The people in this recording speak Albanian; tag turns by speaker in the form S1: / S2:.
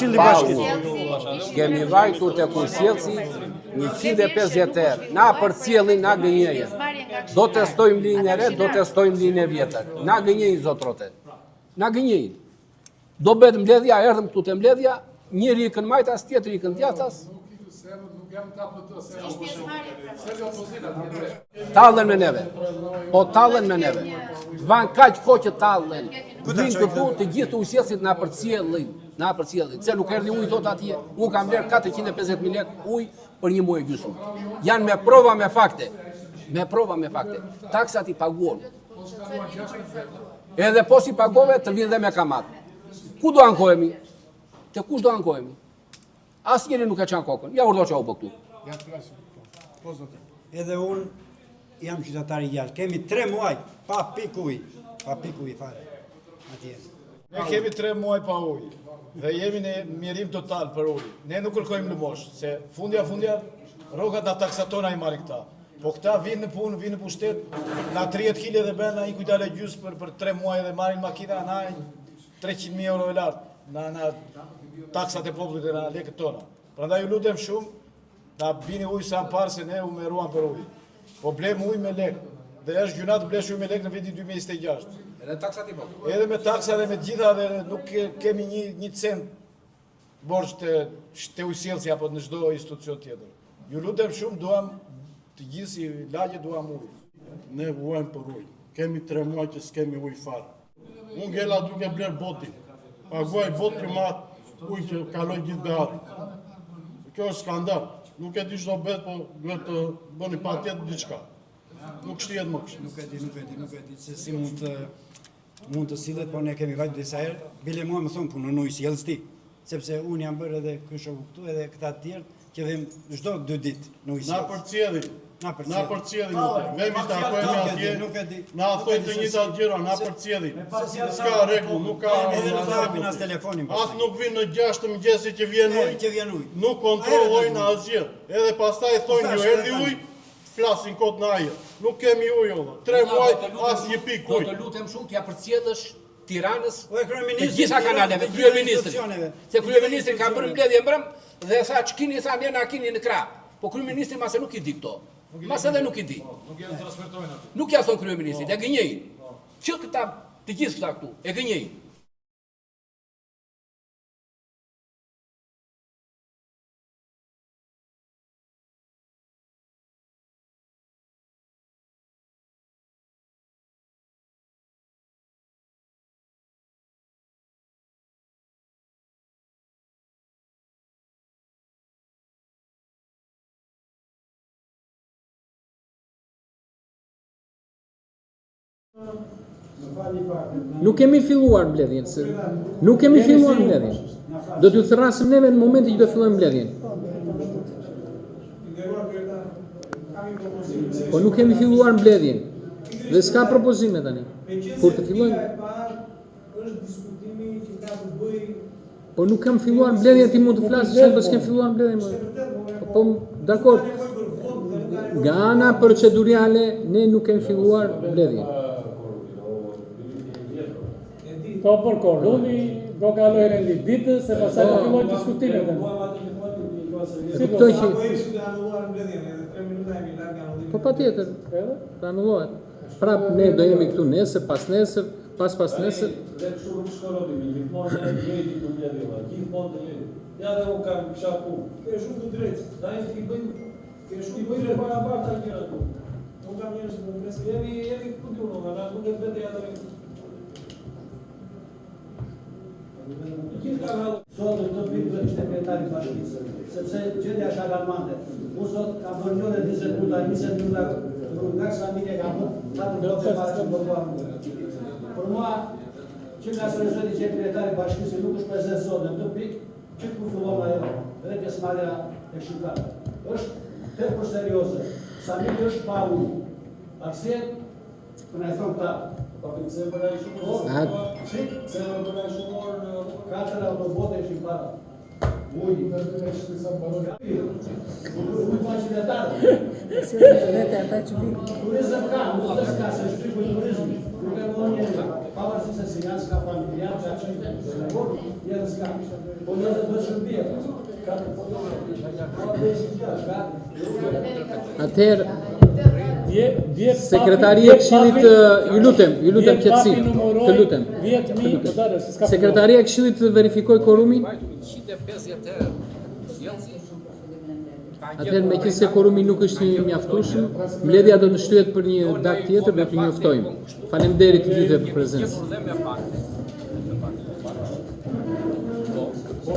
S1: Këshilli i Bashkisë.
S2: Kemi vajtur të kusjelësi 150 herë. Na për cilin, na gënjejën. Do testojmë linjën e re, do testojmë linjën e vjetër. Na gënjejnë, zotrote. Na gënjejnë. Do bëhet mbledhja, erdhëm këtu të mbledhja, njëri ikën majtas, tjetër ikën djathtas. Tallen me neve. Po tallen me neve. Van kaq kohë që tallen. Vinë këtu të gjithë usjelësit na përcjellin. Na përcjellin. Se nuk erdhi ujë thot atje. Unë kam bler 450.000 lekë ujë për një muaj gjysmë. Janë me prova me fakte. Me prova me fakte. Taksat i paguon. Edhe po si pagove të vinë dhe me kamat. Ku do ankohemi? Te kush do ankohemi? Asnjëri nuk e çan kokën. Ja urdhë çau këtu.
S1: Edhe unë jam qytetar i gjallë. Kemi 3 muaj pa pikuj. Pa pikuj fare. Atje.
S3: Ne kemi 3 muaj pa ujë dhe jemi në mjerim total për ujë. Ne nuk kërkojmë lëmosh, se fundja rrogat na taksatona i marrin këta. Po këta vinë në punë, vinë në pushtet, na 30 kg dhe bën ai kujtale gjys për 3 muaj dhe marrin makina na 300.000 euro e lartë. Na taksat e popullit e na lekët tona. Prandaj ju lutem shumë, na bini ujë sa parë se ne u meruam për ujë. Po blem ujë me lekë. Dhe është gjuna të blesh ujë me lekë në vitin 2026.
S2: Edhe taksat i popullit.
S3: Edhe me taksa dhe me gjitha dhe nuk kemi një cent borxh të usjellsi apo në çdo institucion tjetër. Ju lutem shumë, duam të gjithë si lagje duam ujë.
S4: Ne vuajmë për ujë. Kemi 3 muaj që s'kemi ujë fare. Unë gjela duke bler botin. Paguaj bot primat ujë që kaloj gjithë beharin. Kjo është skandal. Nuk e di çdo bëhet, po duhet të bëni patjetër diçka. Nuk shtihet më kështu.
S1: Nuk e di se si mund të sillet, po ne kemi vajtur disa herë. Bile mua më thon punonoj si sjellës ti, sepse unë jam bërë edhe kështu këtu edhe këta të tjerë që vim çdo 2 ditë në ujë.
S4: Na përcjellim. Na përcjellim. Vemi të takojmë atje. Na thojnë të njëjtat gjëra, na përcjellim. S'ka rregull, nuk ka.
S1: Edhe nuk hapin as telefonin.
S4: As nuk vinë në 6 të mëngjesit që vjen ujë. Nuk kontrollojnë asgjë. Edhe pastaj thonë ju erdhi ujë, flasin kot në ajër. Nuk kemi ujë olla. 3 muaj as një pikë ujë.
S2: Do të lutem shumë t'ja përcjellësh Tiranës
S1: të
S2: gjitha kanaleve, kryeministrit. Se kryeministri ka bërë mbledhje mbrëm dhe sa ç'kini sa ne na kini në krah. Po kryeministri mase nuk i di këto. Mase edhe nuk i di. Nuk ja thon kryeministrit, e gënjejnë. Që këta të gjithë këta këtu, e gënjejnë.
S5: Nuk kemi filluar mbledhjen, nuk kemi filluar mbledhjen. Do t'ju thrasim neve në momentin që do fillojmë mbledhjen. Po nuk kemi filluar mbledhjen. Dhe s'ka propozime tani. Kur të fillojmë. Po nuk kam filluar mbledhjen, ti mund të flasësh se do s'kem filluar mbledhjen. Po dakor. Nga ana procedurale ne nuk kemi filluar mbledhjen.
S6: Ka për koroni, do kaloj rendi ditës, se pasaj të filloj diskutimet.
S5: Si kuptoj që... Po pa tjetër, të anullohet. Prap ne do jemi këtu nesër, pas nesër, pas nesër.
S6: Dhe kështu nuk shkorotim, gjithmonë në drejti të mbledhjeva, gjithmonë të lejtë. Ja dhe unë kam shaku. Ke shumë të drejtë. Da e të i bëjmë, ke shumë i bëjmë para ta njëra tu. Nuk kam njërës në nëse jemi këtë unë, nga nuk e të vete ja dhe
S7: Sot të pikë dhe sekretari bashkisë, sepse gjendja është alarmante. Unë sot kam bërë një dhe 20 minuta, 20 minuta nga familje kam bërë, atë do të para që bërë. Për mua, që nga sërëzëri sekretari bashkisë nuk është prezent sot në të pikë, që ku fillon ajo, dhe pjesëmarrja e shqiptarëve. Është tepër serioze, familje është pa ujë. Arsye, për e thonë ta, se për e shumor, 4 autobote ishin para. Ujë, ujë pa qytetarë.
S8: Vetë ata që vinë.
S7: Turizëm ka, nuk është ka, se shtypë turizmi. Nuk e më njëri, pavarësisht se si janë s'ka familjar, që atë njerëz ka. Po njerëzit do shërbije.
S5: Atëherë, Sekretaria e Këshillit, ju lutem qetësi, të lutem. Sekretaria e Këshillit të verifikoj korumin.
S2: 150 herë. Sjellsi.
S5: Atëherë meqense korumi nuk është i mjaftueshëm, mbledhja do të shtyhet për një datë tjetër dhe t'ju njoftojmë. Faleminderit të gjithëve për prezencë.
S2: Problem me pak.
S4: Po,